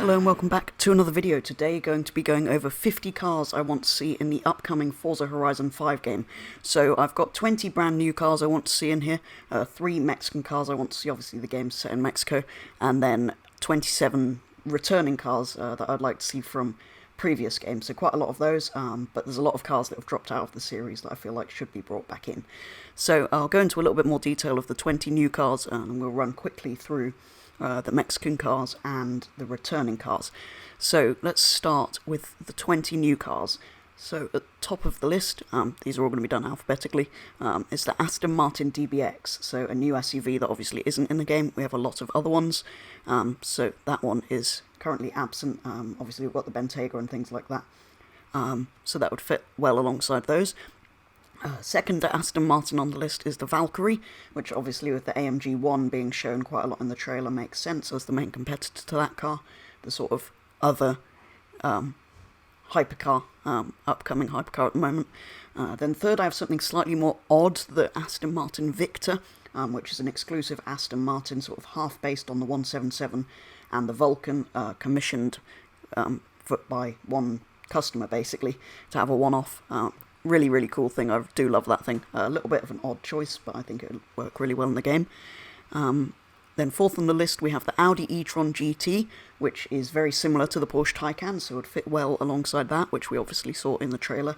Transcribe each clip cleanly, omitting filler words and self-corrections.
Hello and welcome back to another video. Today going to be going over 50 cars I want to see in the upcoming Forza Horizon 5 game. So I've got 20 brand new cars I want to see in here, 3 Mexican cars I want to see, obviously the game's set in Mexico, and then 27 returning cars that I'd like to see from previous games, so quite a lot of those, but there's a lot of cars that have dropped out of the series that I feel like should be brought back in. So I'll go into a little bit more detail of the 20 new cars, and we'll run quickly through the Mexican cars and the returning cars. So let's start with the 20 new cars. So at the top of the list, these are all going to be done alphabetically, is the Aston Martin DBX, so a new SUV that obviously isn't in the game. We have a lot of other ones, so that one is currently absent. Obviously we've got the Bentayga and things like that, so that would fit well alongside those. Second to Aston Martin on the list is the Valkyrie, which obviously with the AMG 1 being shown quite a lot in the trailer makes sense as the main competitor to that car, the sort of other hypercar, upcoming hypercar at the moment. Then third I have something slightly more odd, the Aston Martin Victor, which is an exclusive Aston Martin, sort of half based on the 177 and the Vulcan, commissioned by one customer basically, to have a one-off. Really cool thing. I do love that thing. A little bit of an odd choice, but I think it'll work really well in the game. Then fourth on the list we have the Audi e-tron GT, which is very similar to the Porsche Taycan, so it would fit well alongside that, which we obviously saw in the trailer.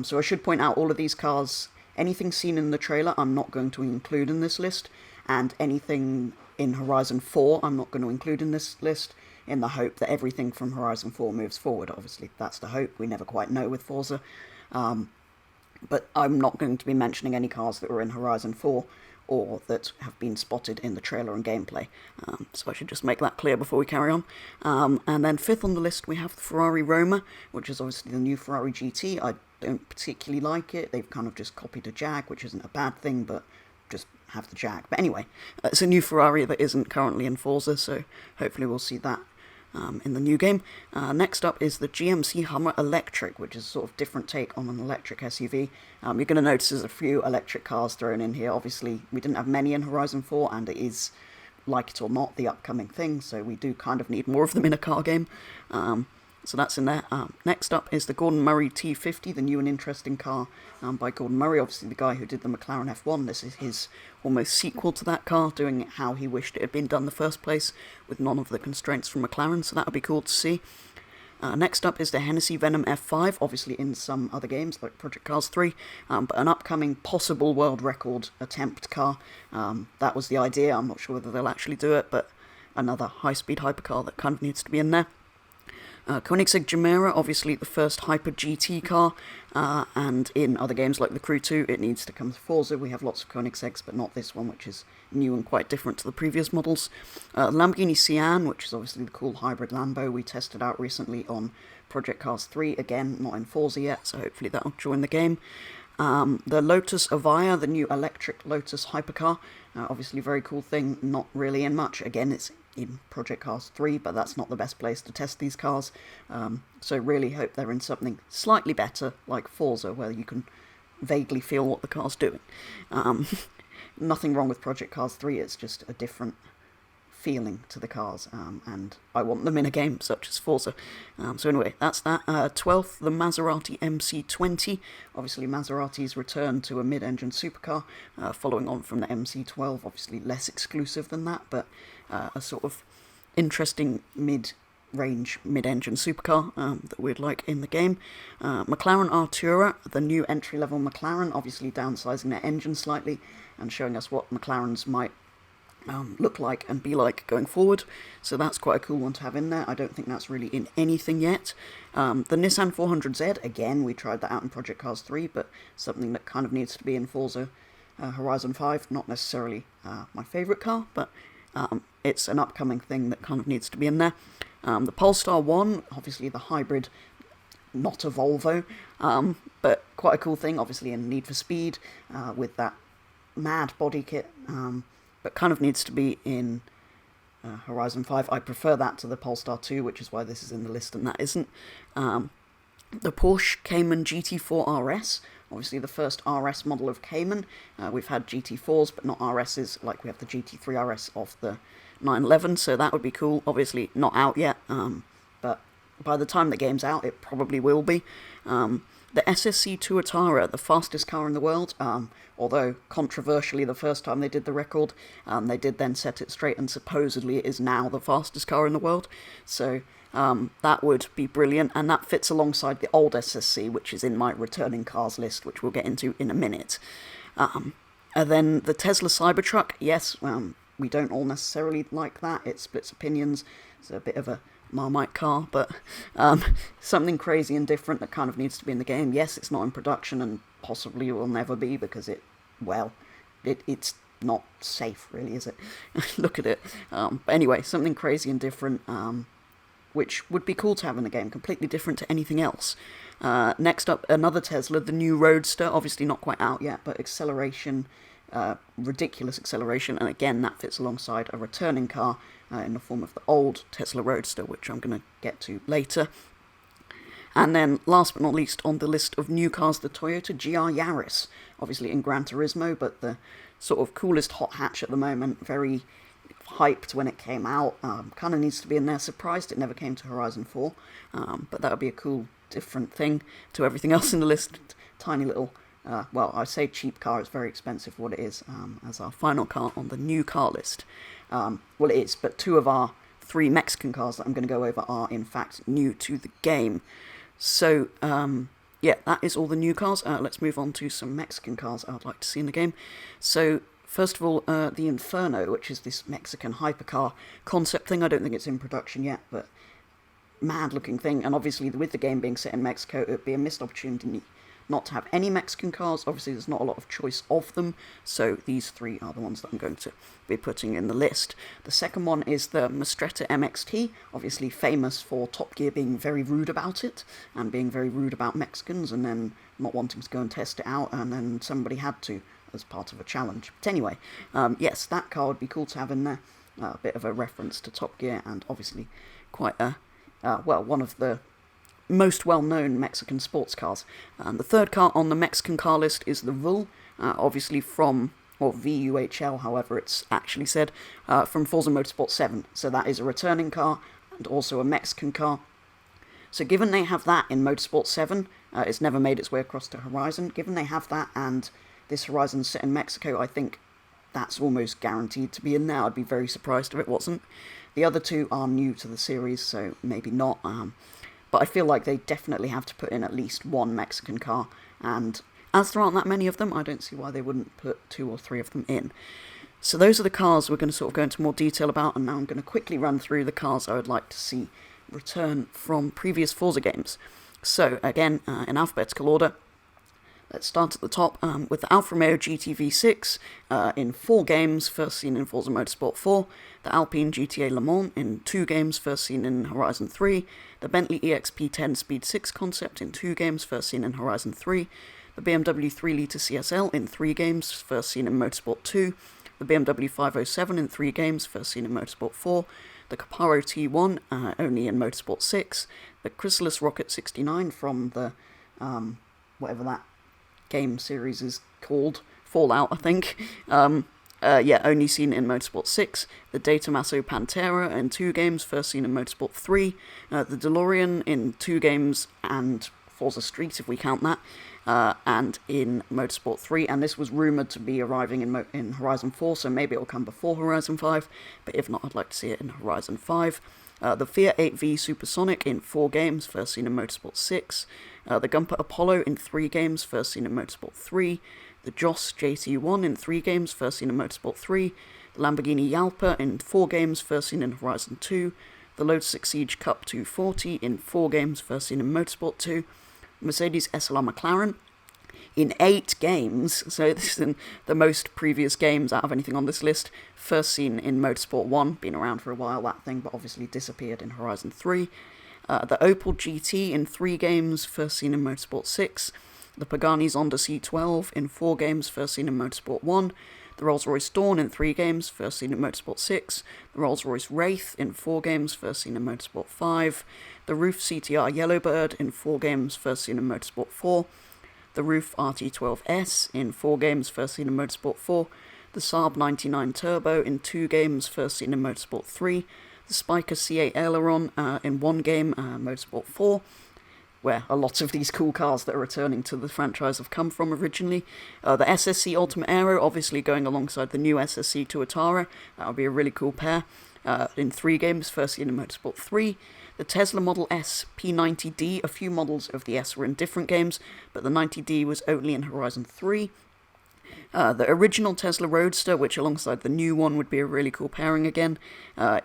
So I should point out all of these cars, anything seen in the trailer I'm not going to include in this list, and anything in Horizon 4 I'm not going to include in this list, in the hope that everything from Horizon 4 moves forward. Obviously that's the hope, we never quite know with Forza. But I'm not going to be mentioning any cars that were in Horizon 4 or that have been spotted in the trailer and gameplay. So I should just make that clear before we carry on. And then fifth on the list we have the Ferrari Roma, which is obviously the new Ferrari GT. I don't particularly like it. They've kind of just copied a Jag, which isn't a bad thing, but just have the Jag. But anyway, it's a new Ferrari that isn't currently in Forza, so hopefully we'll see that in the new game. Next up is the GMC Hummer Electric, which is a sort of different take on an electric SUV. You're going to notice there's a few electric cars thrown in here. Obviously, we didn't have many in Horizon 4, and it is, like it or not, the upcoming thing, so we do kind of need more of them in a car game. So that's in there. Next up is the Gordon Murray T50, the new and interesting car by Gordon Murray, obviously the guy who did the McLaren F1. This is his almost sequel to that car, doing it how he wished it had been done in the first place, with none of the constraints from McLaren, so that would be cool to see. Next up is the Hennessy Venom F5, obviously in some other games like Project Cars 3, but an upcoming possible world record attempt car. That was the idea. I'm not sure whether they'll actually do it, but another high-speed hypercar that kind of needs to be in there. Koenigsegg Gemera, obviously the first Hyper GT car, and in other games like the Crew 2 it needs to come to Forza. We have lots of Koenigsegg's, but not this one, which is new and quite different to the previous models. Lamborghini Sian, which is obviously the cool hybrid Lambo we tested out recently on Project Cars 3, again not in Forza yet, so hopefully that'll join the game. The Lotus Evija, the new electric Lotus hypercar, obviously very cool thing, not really in much. Again, it's in Project Cars 3, but that's not the best place to test these cars, so really hope they're in something slightly better, like Forza, where you can vaguely feel what the car's doing. Nothing wrong with Project Cars 3, it's just a different feeling to the cars, and I want them in a game such as Forza. So anyway, that's that. 12th, the Maserati MC20. Obviously Maserati's return to a mid-engine supercar, following on from the MC12, obviously less exclusive than that, but a sort of interesting mid-range, mid-engine supercar that we'd like in the game. McLaren Artura, the new entry-level McLaren, obviously downsizing their engine slightly and showing us what McLarens might look like and be like going forward, so that's quite a cool one to have in there. I don't think that's really in anything yet. The Nissan 400Z, again, we tried that out in Project Cars 3, but something that kind of needs to be in Forza Horizon 5. Not necessarily my favourite car, but it's an upcoming thing that kind of needs to be in there. The Polestar 1, obviously the hybrid, not a Volvo, but quite a cool thing, obviously in Need for Speed, with that mad body kit, but kind of needs to be in Horizon 5. I prefer that to the Polestar 2, which is why this is in the list and that isn't. The Porsche Cayman GT4 RS, obviously the first RS model of Cayman. We've had GT4s, but not RSs, like we have the GT3 RS off the 911, so that would be cool. Obviously not out yet, But by the time the game's out, it probably will be. The SSC Tuatara, the fastest car in the world, although controversially the first time they did the record, they did then set it straight, and supposedly it is now the fastest car in the world. So that would be brilliant, and that fits alongside the old SSC, which is in my returning cars list, which we'll get into in a minute. And then the Tesla Cybertruck, yes, we don't all necessarily like that. It splits opinions. It's a bit of a Marmite car, but something crazy and different that kind of needs to be in the game. Yes, it's not in production, and possibly it will never be, because it's not safe, really, is it? Look at it. But anyway, something crazy and different, which would be cool to have in the game, completely different to anything else. Next up, another Tesla, the new Roadster, obviously not quite out yet, but acceleration, ridiculous acceleration, and again, that fits alongside a returning car in the form of the old Tesla Roadster, which I'm going to get to later. And then, last but not least, on the list of new cars, the Toyota GR Yaris, obviously in Gran Turismo, but the sort of coolest hot hatch at the moment, very hyped when it came out, kind of needs to be in there. Surprised it never came to Horizon 4, but that would be a cool, different thing to everything else in the list. Tiny little, well, I say cheap car, it's very expensive for what it is, as our final car on the new car list. Well, it is, but 2 of our 3 Mexican cars that I'm going to go over are, in fact, new to the game. So, yeah, that is all the new cars. Let's move on to some Mexican cars I'd like to see in the game. So, first of all, the Inferno, which is this Mexican hypercar concept thing. I don't think it's in production yet, but mad-looking thing. And obviously, with the game being set in Mexico, it would be a missed opportunity not to have any Mexican cars. Obviously, there's not a lot of choice of them, so these 3 are the ones that I'm going to be putting in the list. The second one is the Mistretta MXT, obviously famous for Top Gear being very rude about it, and being very rude about Mexicans, and then not wanting to go and test it out, and then somebody had to, as part of a challenge. But anyway, yes, that car would be cool to have in there. A bit of a reference to Top Gear, and obviously quite a, well, one of the most well-known Mexican sports cars. The third car on the Mexican car list is the VUL, obviously from, or VUHL, however it's actually said, from Forza Motorsport 7. So that is a returning car, and also a Mexican car. So given they have that in Motorsport 7, it's never made its way across to Horizon. Given they have that, and this Horizon's set in Mexico, I think that's almost guaranteed to be in there. I'd be very surprised if it wasn't. The other 2 are new to the series, so maybe not. But I feel like they definitely have to put in at least 1 Mexican car, and as there aren't that many of them, I don't see why they wouldn't put 2 or 3 of them in. So those are the cars we're going to sort of go into more detail about, and now I'm going to quickly run through the cars I would like to see return from previous Forza games. So, again, in alphabetical order, let's start at the top with the Alfa Romeo GT-V6 in 4 games, first seen in Forza Motorsport 4, the Alpine GTA Le Mans in 2 games, first seen in Horizon 3, the Bentley EXP10 Speed 6 concept in 2 games, first seen in Horizon 3, the BMW 3-litre CSL in 3 games, first seen in Motorsport 2, the BMW 507 in 3 games, first seen in Motorsport 4, the Caparo T1 only in Motorsport 6, the Chrysalis Rocket 69 from the, whatever that game series is called, Fallout, I think. Yeah, only seen in Motorsport 6. The De Tomaso Pantera in 2 games, first seen in Motorsport 3. The DeLorean in 2 games, and Forza Street, if we count that, and in Motorsport 3. And this was rumoured to be arriving in Horizon 4, so maybe it'll come before Horizon 5, but if not, I'd like to see it in Horizon 5. The Fiat 8V Supersonic in 4 games, first seen in Motorsport 6. The Gumper Apollo in 3 games, first seen in Motorsport 3. The Joss JT1 in 3 games, first seen in Motorsport 3. The Lamborghini Yalpa in 4 games, first seen in Horizon 2. The Lotus Exige Cup 240 in 4 games, first seen in Motorsport 2. Mercedes SLR McLaren in 8 games, so this is in the most previous games out of anything on this list. First seen in Motorsport 1, been around for a while, that thing, but obviously disappeared in Horizon 3. The Opel GT in 3 games, first seen in Motorsport 6. The Pagani Zonda C12 in 4 games, first seen in Motorsport 1. The Rolls-Royce Dawn in 3 games, first seen in Motorsport 6. The Rolls-Royce Wraith in 4 games, first seen in Motorsport 5. The Roof CTR Yellowbird in 4 games, first seen in Motorsport 4. The Roof RT12S in 4 games, first seen in Motorsport 4. The Saab 99 Turbo in 2 games, first seen in Motorsport 3. the Spiker C8 aileron in one game, Motorsport 4, where a lot of these cool cars that are returning to the franchise have come from originally. The SSC Ultimate Aero, obviously going alongside the new SSC Tuatara. That would be a really cool pair. In 3 games, firstly in Motorsport 3. The Tesla Model S P90D, a few models of the S were in different games, but the 90D was only in Horizon 3. The original Tesla Roadster, which alongside the new one would be a really cool pairing again,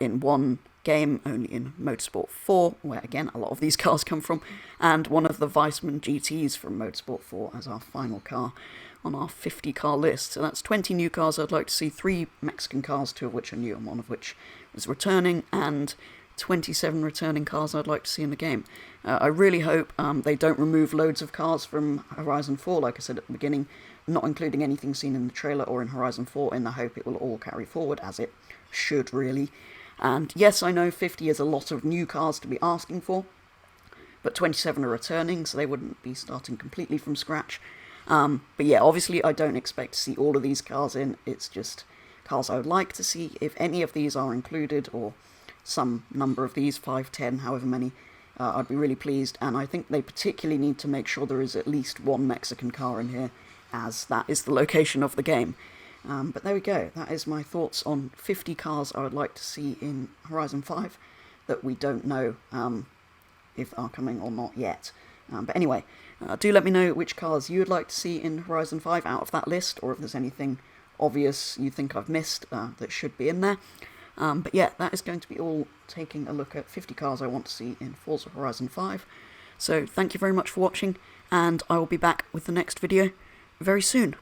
in one game, only in Motorsport 4, where again a lot of these cars come from, and one of the Weissman GTs from Motorsport 4 as our final car on our 50 car list. So that's 20 new cars I'd like to see, 3 Mexican cars, 2 of which are new and 1 of which was returning, and 27 returning cars I'd like to see in the game. I really hope they don't remove loads of cars from Horizon 4, like I said at the beginning, not including anything seen in the trailer or in Horizon 4, in the hope it will all carry forward, as it should really. And yes, I know 50 is a lot of new cars to be asking for, but 27 are returning, so they wouldn't be starting completely from scratch. But yeah, obviously I don't expect to see all of these cars in, it's just cars I would like to see. If any of these are included, or some number of these, 5, 10, however many, I'd be really pleased, and I think they particularly need to make sure there is at least one Mexican car in here, as that is the location of the game. But there we go, that is my thoughts on 50 cars I would like to see in Horizon 5 that we don't know if are coming or not yet. But anyway, do let me know which cars you would like to see in Horizon 5 out of that list, or if there's anything obvious you think I've missed that should be in there. But yeah, that is going to be all, taking a look at 50 cars I want to see in Forza Horizon 5. So thank you very much for watching, and I will be back with the next video very soon.